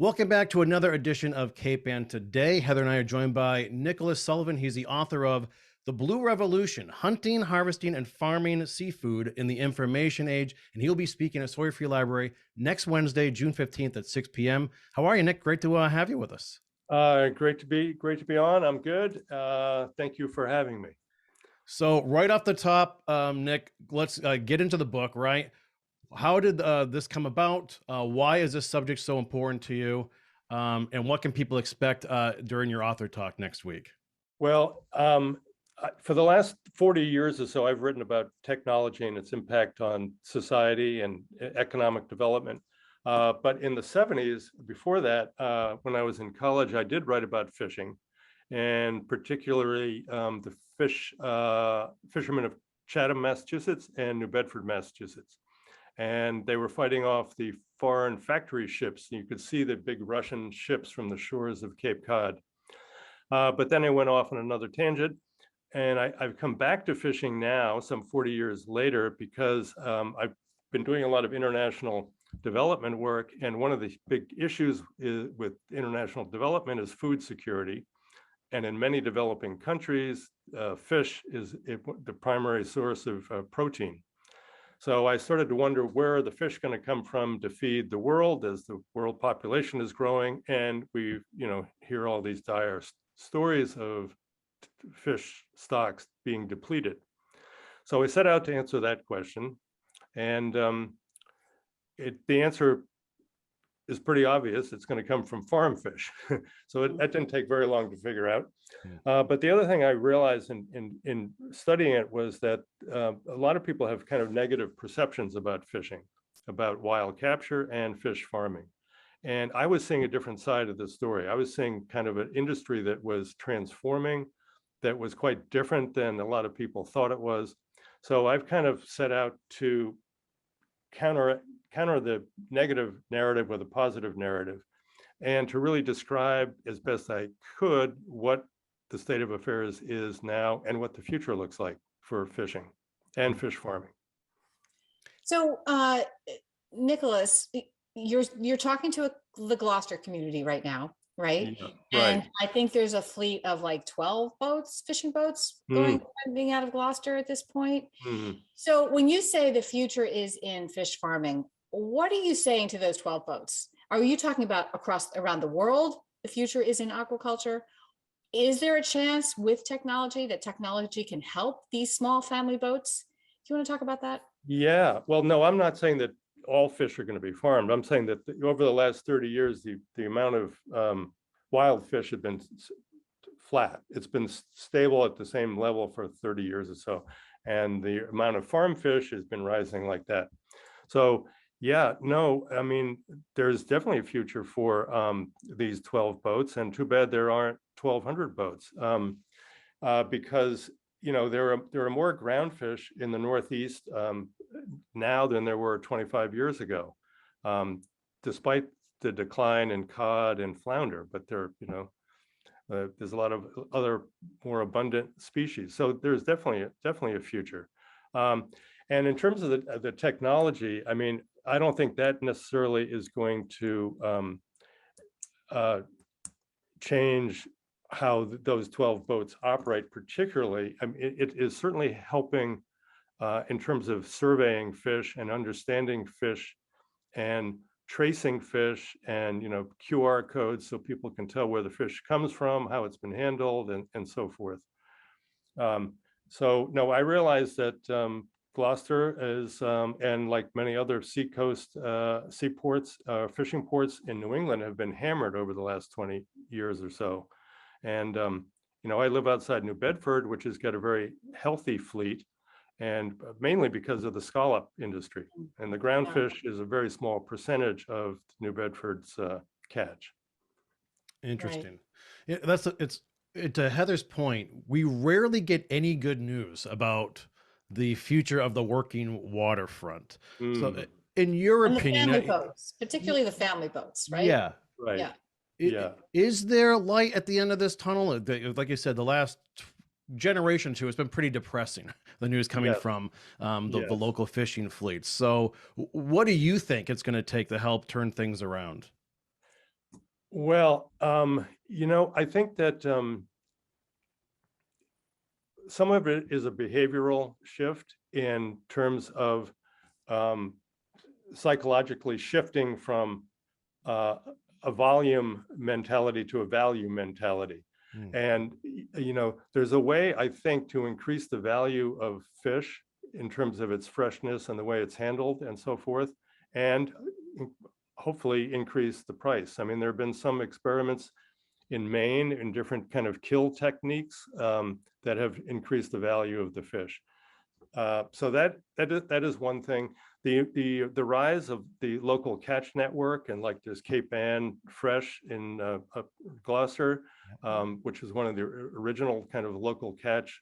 Welcome back to another edition of Cape Ann Today. Heather and I are joined by Nicholas Sullivan. He's the author of The Blue Revolution, Hunting, Harvesting, and Farming Seafood in the Information Age. And he'll be speaking at Sawyer Free Library next Wednesday, June 15th at 6 p.m. How are you, Nick? Great to have you with us. Great to be on. I'm good. Thank you for having me. So right off the top, Nick, let's get into the book, right? How did this come about? Why is this subject so important to you? And what can people expect during your author talk next week? Well, for the last 40 years or so, I've written about technology and its impact on society and economic development. But in the 70s, before that, when I was in college, I did write about fishing, and particularly the fishermen of Chatham, Massachusetts, and New Bedford, Massachusetts. And they were fighting off the foreign factory ships. You could see the big Russian ships from the shores of Cape Cod. But then I went off on another tangent, and I've come back to fishing now, some 40 years later, because I've been doing a lot of international development work. And one of the big issues with international development is food security. And in many developing countries, fish is the primary source of protein. So I started to wonder, where are the fish going to come from to feed the world as the world population is growing? And we, hear all these dire stories of fish stocks being depleted. So I set out to answer that question. And the answer is pretty obvious. It's going to come from farm fish. So that didn't take very long to figure out. But the other thing I realized in studying it was that a lot of people have kind of negative perceptions about fishing, about wild capture and fish farming. And I was seeing a different side of the story. I was seeing kind of an industry that was transforming, that was quite different than a lot of people thought it was. So I've kind of set out to counter the negative narrative with a positive narrative, and to really describe as best I could what the state of affairs is now and what the future looks like for fishing and fish farming. So, Nicholas, you're talking to the Gloucester community right now, right? Yeah, And right. I think there's a fleet of like 12 boats, fishing boats, being out of Gloucester at this point. Mm. So when you say the future is in fish farming, what are you saying to those 12 boats? Are you talking about around the world, the future is in aquaculture? Is there a chance with technology that technology can help these small family boats? Do you want to talk about that? Yeah, well, no, I'm not saying that all fish are going to be farmed. I'm saying that over the last 30 years, the amount of wild fish have been flat. It's been stable at the same level for 30 years or so. And the amount of farm fish has been rising like that. So yeah, no, I mean, there's definitely a future for these 12 boats, and too bad there aren't 1,200 boats, because there are more groundfish in the Northeast now than there were 25 years ago, despite the decline in cod and flounder. But there's a lot of other more abundant species, so there's definitely a future. And in terms of the technology, I mean, I don't think that necessarily is going to change how those 12 boats operate particularly. I mean, it is certainly helping in terms of surveying fish and understanding fish and tracing fish, and QR codes so people can tell where the fish comes from, how it's been handled, and so forth. So no, I realize that Gloucester is, and like many other seacoast seaports, fishing ports in New England, have been hammered over the last 20 years or so. And I live outside New Bedford, which has got a very healthy fleet, and mainly because of the scallop industry. And the groundfish is a very small percentage of New Bedford's catch. Interesting. Right. Yeah, to Heather's point, we rarely get any good news about the future of the working waterfront. So in your opinion, the family boats, particularly the family boats, right? Yeah. Right. Yeah. Is there light at the end of this tunnel? Like you said, the last generation or two, it's been pretty depressing, the news coming from the local fishing fleets. So what do you think it's going to take to help turn things around? Well, I think that some of it is a behavioral shift in terms of um, psychologically shifting from uh, a volume mentality to a value mentality. Mm. And, there's a way, I think, to increase the value of fish in terms of its freshness and the way it's handled and so forth, and hopefully increase the price. I mean, there have been some experiments in Maine in different kind of kill techniques that have increased the value of the fish. So that is one thing. The rise of the local catch network, and like there's Cape Ann Fresh in Gloucester, which is one of the original kind of local catch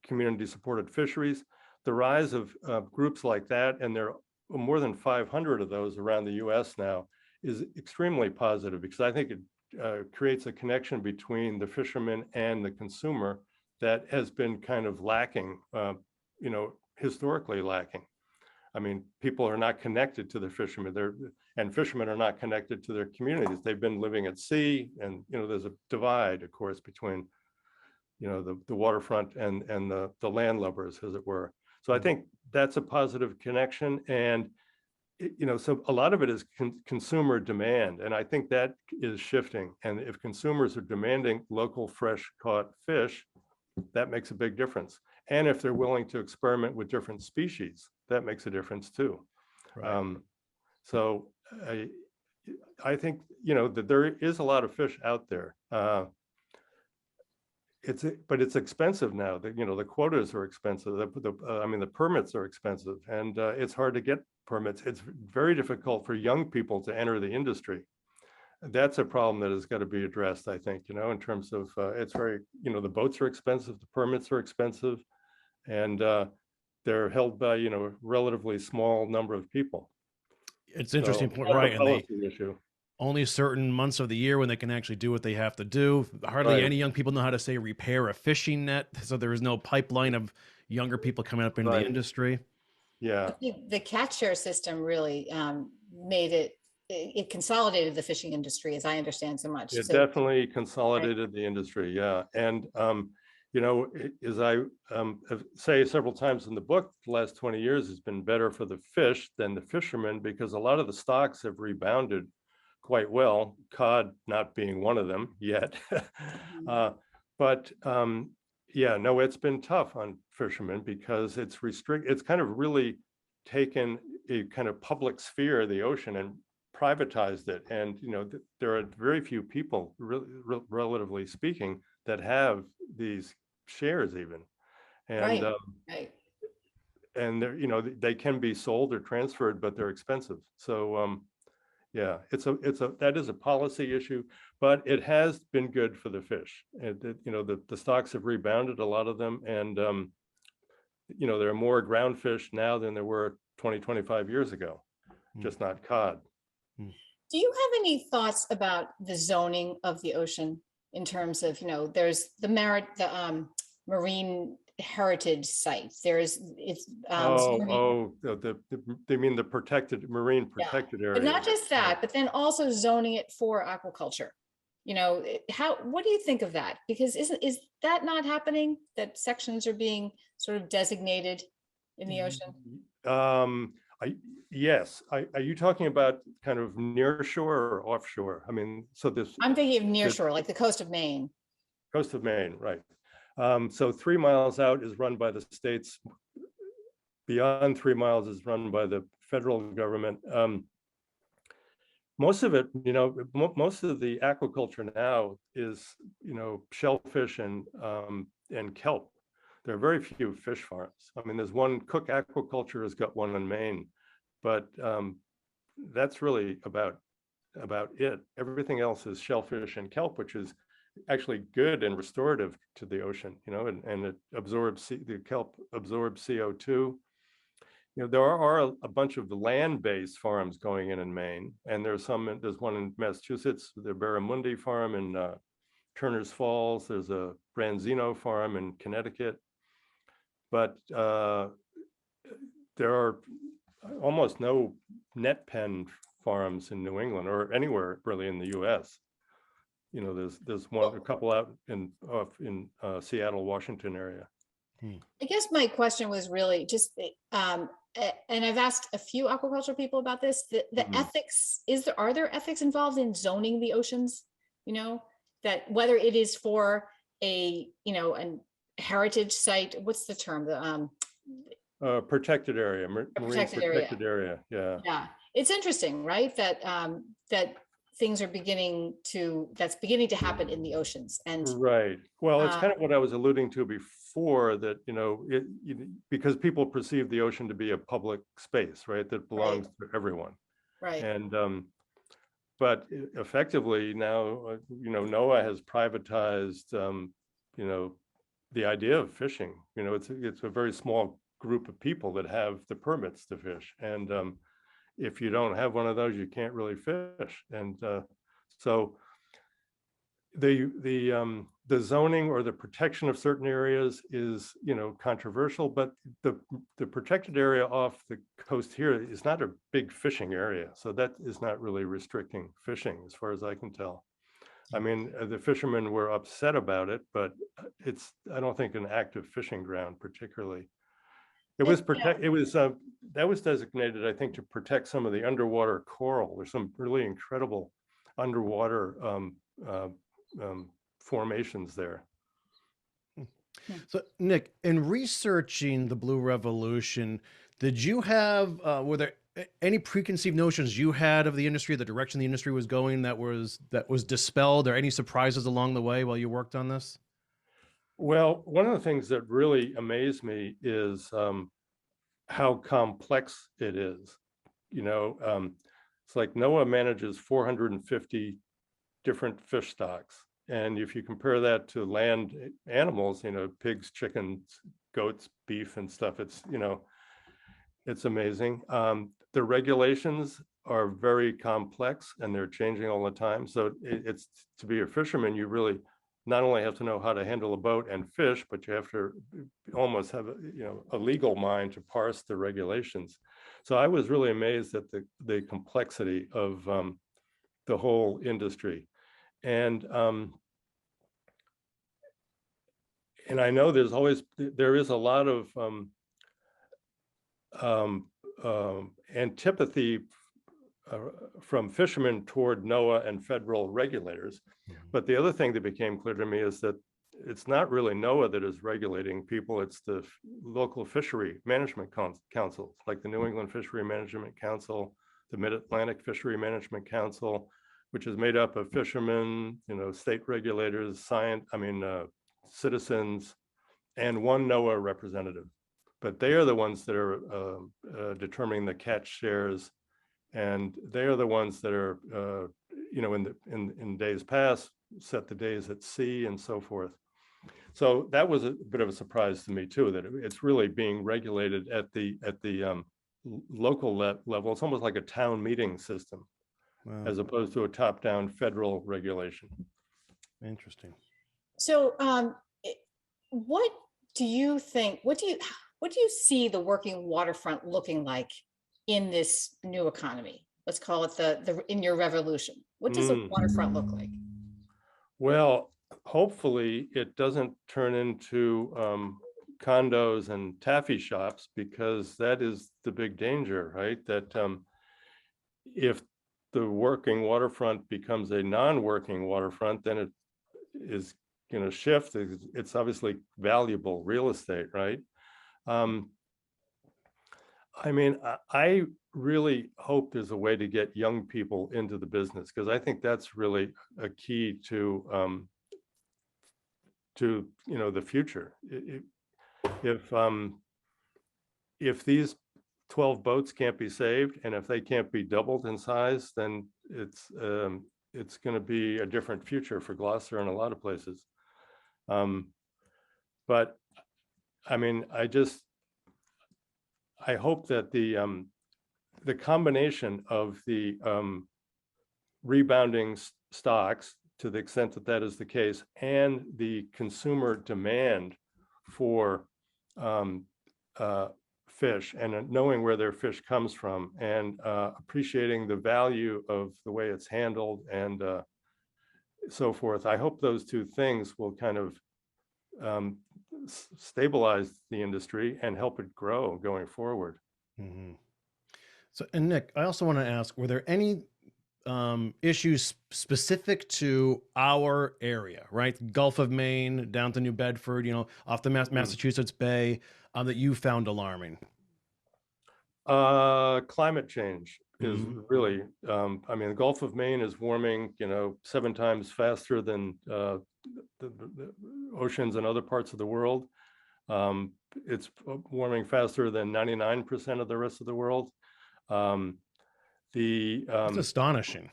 community supported fisheries. The rise of groups like that, and there are more than 500 of those around the US now, is extremely positive, because I think it creates a connection between the fisherman and the consumer that has been kind of lacking, historically lacking. I mean, people are not connected to the fishermen, and fishermen are not connected to their communities. They've been living at sea, and there's a divide, of course, between the waterfront and the landlubbers, as it were. So I think that's a positive connection, and so a lot of it is consumer demand, and I think that is shifting. And if consumers are demanding local fresh caught fish, that makes a big difference. And if they're willing to experiment with different species, that makes a difference too. Right. So I think that there is a lot of fish out there. But it's expensive now. The quotas are expensive. The permits are expensive, and it's hard to get permits. It's very difficult for young people to enter the industry. That's a problem that has got to be addressed, I think, in terms of it's very, the boats are expensive, the permits are expensive, and they're held by, a relatively small number of people. It's an interesting So point, that's right? a And they policy issue. only certain months of the year when they can actually do what they have to do. Hardly Right, any young people know how to say repair a fishing net, so there is no pipeline of younger people coming up into the right, industry. yeah. The catch share system really made it consolidated the fishing industry, as I understand so much. It So, definitely right. consolidated the industry, yeah. And as I say several times in the book, the last 20 years has been better for the fish than the fishermen, because a lot of the stocks have rebounded quite well, cod not being one of them yet. Mhm. But yeah, no, it's been tough on fishermen, because it's kind of really taken a kind of public sphere of the ocean and privatized it. And there are very few people, relatively speaking, that have these shares even. And Right, right. they can be sold or transferred, but they're expensive. So yeah, that is a policy issue, but it has been good for the fish. The stocks have rebounded, a lot of them, and there are more ground fish now than there were 20-25 years ago, just not cod. Do you have any thoughts about the zoning of the ocean in terms of, there's the marine heritage sites. It's They mean the marine yeah, protected but not areas. just that, but then also zoning it for aquaculture. What do you think of that? Because is that not happening? That sections are being sort of designated in the ocean? Yes. Are you talking about kind of near shore or offshore? I mean, so I'm thinking of near the shore, like the coast of Maine. coast of Maine, right? So 3 miles out is run by the states. Beyond 3 miles is run by the federal government. Most of it, most of the aquaculture now is, shellfish and kelp. There are very few fish farms. I mean, there's one, Cook Aquaculture has got one in Maine, but that's really about it. Everything else is shellfish and kelp, which is actually good and restorative to the ocean, and it absorbs, the kelp absorbs CO2. There are a bunch of the land-based farms going in Maine, and there's one in Massachusetts, the Barramundi farm in Turner's Falls. There's a Branzino farm in Connecticut, but there are almost no net pen farms in New England or anywhere really in the US. You know, there's a couple out in Seattle, Washington area. I guess my question was really just, and I've asked a few aquaculture people about this, the ethics, are there ethics involved in zoning the oceans? You know, that whether it is for a, an heritage site, what's the term? Protected area, marine Protected protected area. Yeah. Yeah. It's interesting, right? That things are beginning to happen in the oceans. And Right. Well, it's kind of what I was alluding to before, that, because people perceive the ocean to be a public space, right, that belongs to everyone. right. And but effectively now, NOAA has privatized, the idea of fishing. It's a very small group of people that have the permits to fish, and if you don't have one of those, you can't really fish. And so the zoning or the protection of certain areas is, controversial, but the protected area off the coast here is not a big fishing area, so that is not really restricting fishing as far as I can tell. I mean, the fishermen were upset about it, but it's, I don't think, an active fishing ground particularly. It was that was designated, I think, to protect some of the underwater coral. There's some really incredible underwater formations there. So, Nick, in researching the Blue Revolution, did you have, were there any preconceived notions you had of the industry, the direction the industry was going, that was dispelled, or any surprises along the way while you worked on this? Well, one of the things that really amazed me is how complex it is. It's like NOAA manages 450 different fish stocks. And if you compare that to land animals, pigs, chickens, goats, beef, and stuff, it's amazing. The regulations are very complex and they're changing all the time. So it's, to be a fisherman, you really not only have to know how to handle a boat and fish, but you have to almost have a legal mind to parse the regulations. So I was really amazed at the complexity of the whole industry. And I know there is a lot of antipathy from fishermen toward NOAA and federal regulators. But the other thing that became clear to me is that it's not really NOAA that is regulating people, it's the local fishery management councils, like the New England Fishery Management Council, the Mid-Atlantic Fishery Management Council, which is made up of fishermen, state regulators, citizens, and one NOAA representative. But they are the ones that are determining the catch shares, and they are the ones that are, in days past, set the days at sea and so forth. So that was a bit of a surprise to me too, that it's really being regulated at the local level. It's almost like a town meeting system, Wow. as opposed to a top-down federal regulation. Interesting. So, what do you think? What do you see the working waterfront looking like in this new economy? Let's call it in your revolution. What does the waterfront look like? Well, hopefully it doesn't turn into condos and taffy shops, because that is the big danger, right? That if the working waterfront becomes a non-working waterfront, then it is going to shift. It's obviously valuable real estate, right? I really hope there's a way to get young people into the business, because I think that's really a key to the future. If these 12 boats can't be saved, and if they can't be doubled in size, then it's going to be a different future for Gloucester and a lot of places. But I hope that the combination of the rebounding stocks, to the extent that that is the case, and the consumer demand for fish and knowing where their fish comes from and appreciating the value of the way it's handled and so forth. I hope those two things will kind of stabilize the industry and help it grow going forward. Mhm. So, and Nick, I also want to ask, were there any issues specific to our area, right? Gulf of Maine down to New Bedford, you know, off the Massachusetts Bay, that you found alarming? Climate change is really, I mean, the Gulf of Maine is warming, you know, 7 times faster than the oceans in other parts of the world. It's warming faster than 99% of the rest of the world. It's astonishing.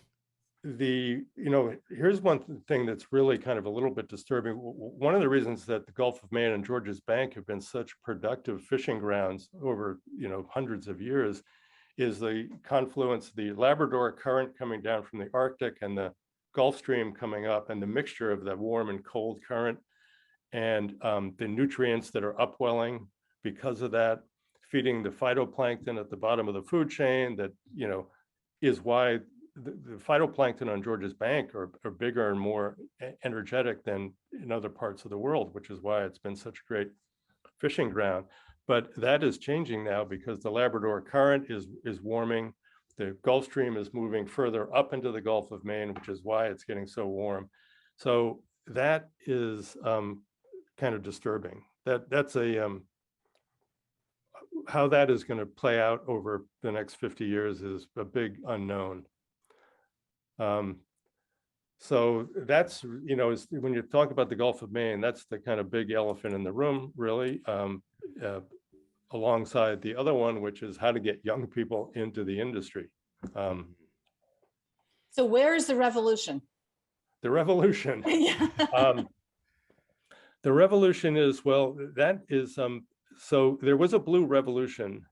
You know, here's one thing that's really kind of a little bit disturbing. One of the reasons that the Gulf of Maine and Georges Bank have been such productive fishing grounds over, you know, hundreds of years is the confluence, the Labrador current coming down from the Arctic and the Gulf Stream coming up, and the mixture of the warm and cold current and the nutrients that are upwelling because of that, feeding the phytoplankton at the bottom of the food chain that, you know, is why the phytoplankton on Georges Bank are bigger and more energetic than in other parts of the world, which is why it's been such a great fishing ground. But that is changing now because the Labrador current is warming. The Gulf Stream is moving further up into the Gulf of Maine, which is why it's getting so warm. So that is kind of disturbing. That's a how that is going to play out over the next 50 years is a big unknown. So that's, you know, when you talk about the Gulf of Maine, that's the kind of big elephant in the room, really, alongside the other one, which is how to get young people into the industry. So where is the revolution? The revolution. Yeah. The revolution is, well, that is, so there was a blue revolution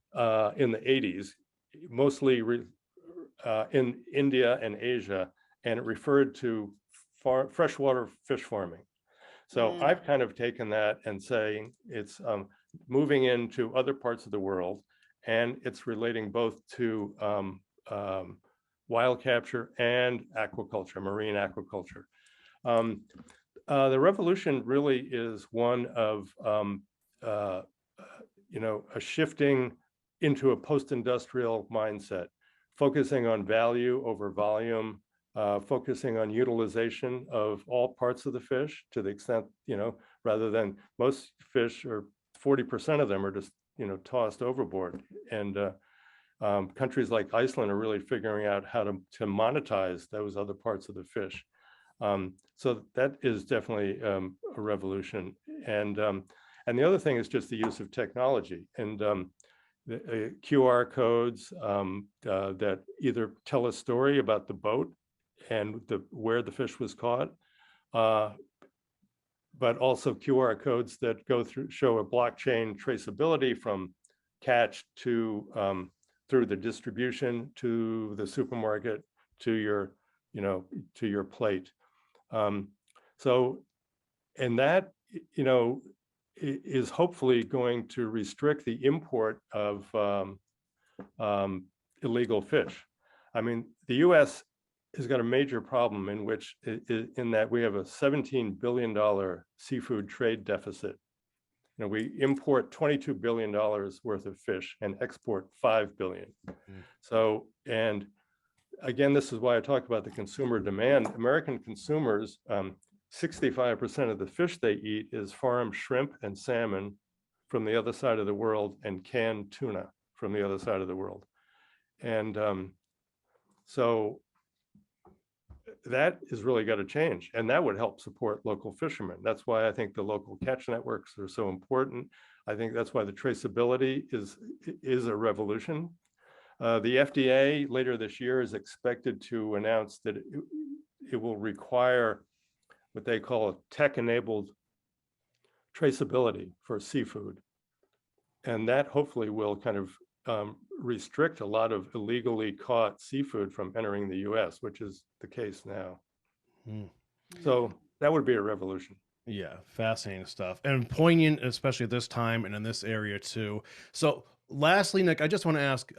in the 80s, mostly in India and Asia, and it referred to freshwater fish farming. So I've kind of taken that and saying it's moving into other parts of the world, and it's relating both to wild capture and aquaculture, marine aquaculture. The revolution really is one of, you know, a shifting into a post-industrial mindset, focusing on value over volume, focusing on utilization of all parts of the fish to the extent, you know, rather than most fish, or 40% of them are just, you know, tossed overboard. And countries like Iceland are really figuring out how to monetize those other parts of the fish. So that is definitely a revolution. And the other thing is just the use of technology and the QR codes that either tell a story about the boat and where the fish was caught, but also QR codes that go through, show a blockchain traceability from catch to through the distribution to the supermarket to your, you know, to your plate. So, and that, you know, is hopefully going to restrict the import of illegal fish. I mean, the U.S. has got a major problem in which, in that we have a $17 billion seafood trade deficit. You know, we import $22 billion worth of fish and export $5 billion. So, and again, this is why I talk about the consumer demand. American consumers, 65% of the fish they eat is farm shrimp and salmon from the other side of the world and canned tuna from the other side of the world. And so that is really got to change, and that would help support local fishermen. That's why I think the local catch networks are so important. I think that's why the traceability is a revolution. The FDA later this year is expected to announce that it will require what they call a tech-enabled traceability for seafood. And that hopefully will kind of restrict a lot of illegally caught seafood from entering the US, which is the case now. So that would be a revolution. Yeah, fascinating stuff and poignant, especially at this time and in this area too. So lastly, Nick, I just want to ask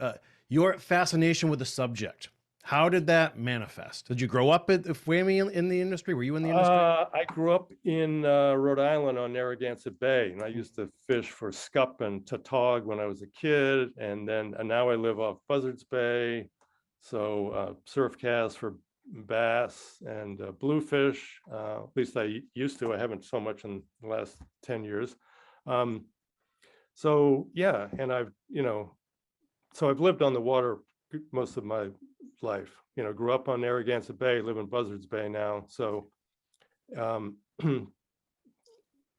your fascination with the subject. How did that manifest? Did you grow up in the industry? Were you in the industry? I grew up in Rhode Island on Narragansett Bay, and I used to fish for scup and tautog when I was a kid, and now I live off Buzzards Bay, so surf cast for bass and bluefish. At least I used to. I haven't so much in the last 10 years. So yeah, and so I've lived on the water most of my life. Grew up on Narragansett Bay, live in Buzzards Bay now. So,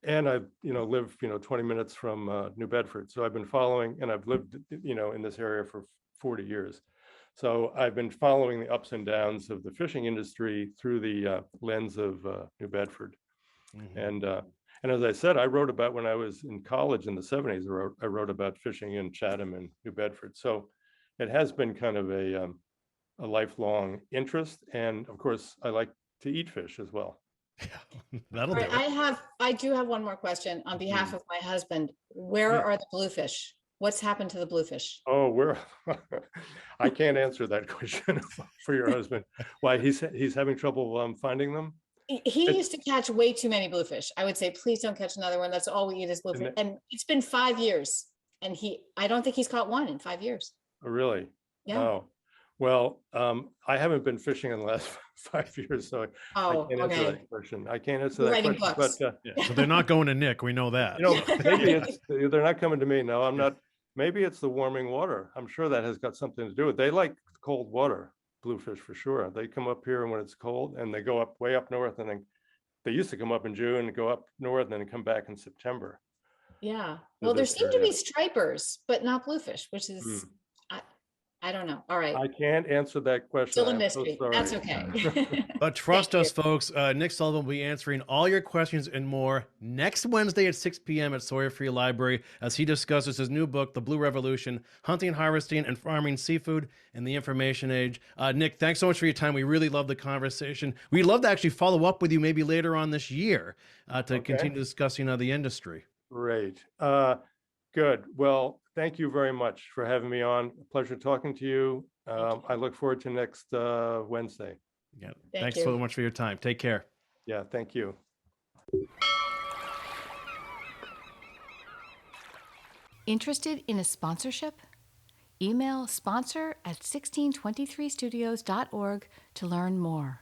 and I, live, 20 minutes from New Bedford. So I've been following, and I've lived, in this area for 40 years. So I've been following the ups and downs of the fishing industry through the lens of New Bedford. Mhm. And as I said, I wrote about when I was in college in the 70s. I wrote about fishing in Chatham and New Bedford. So it has been kind of a lifelong interest. And of course, I like to eat fish as well. That'll All do right, it. I do have one more question on behalf of my husband. Where Yeah. are the bluefish? What's happened to the bluefish? Oh, I can't answer that question for your husband. Why he's having trouble finding them? He It- used to catch way too many bluefish. I would say, please don't catch another one. That's all we eat is bluefish. And- And it's been 5 years. And I don't think he's caught one in 5 years. Really? Yeah. Oh, well, I haven't been fishing in the last 5 years, so I Oh, can't answer okay. that question. I can't answer You're that writing question, books. but Yeah. So they're not going to Nick. We know that. maybe they're not coming to me. No, I'm not. Maybe it's the warming water. I'm sure that has got something to do with it. They like cold water, bluefish for sure. They come up here when it's cold, and they go up way up north, and then they used to come up in June and go up north and then come back in September Yeah. to Well, there this seem to be area. stripers, but not bluefish, which is, Hmm. I don't know. All right. I can't answer that question. Still a I'm so mystery. sorry. That's okay. But trust Thank us, folks. Nick Sullivan will be answering all your questions and more next Wednesday at 6 p.m. at Sawyer Free Library as he discusses his new book, The Blue Revolution, Hunting, Harvesting, and Farming Seafood in the Information Age. Nick, thanks so much for your time. We really love the conversation. We'd love to actually follow up with you maybe later on this year to Okay. continue discussing the industry. Great. Good. Well, thank you very much for having me on. Pleasure talking to you. I look forward to next Wednesday. Yeah. Thank Thanks you. so much for your time. Take care. Yeah, thank you. Interested in a sponsorship? Email sponsor@1623studios.org to learn more.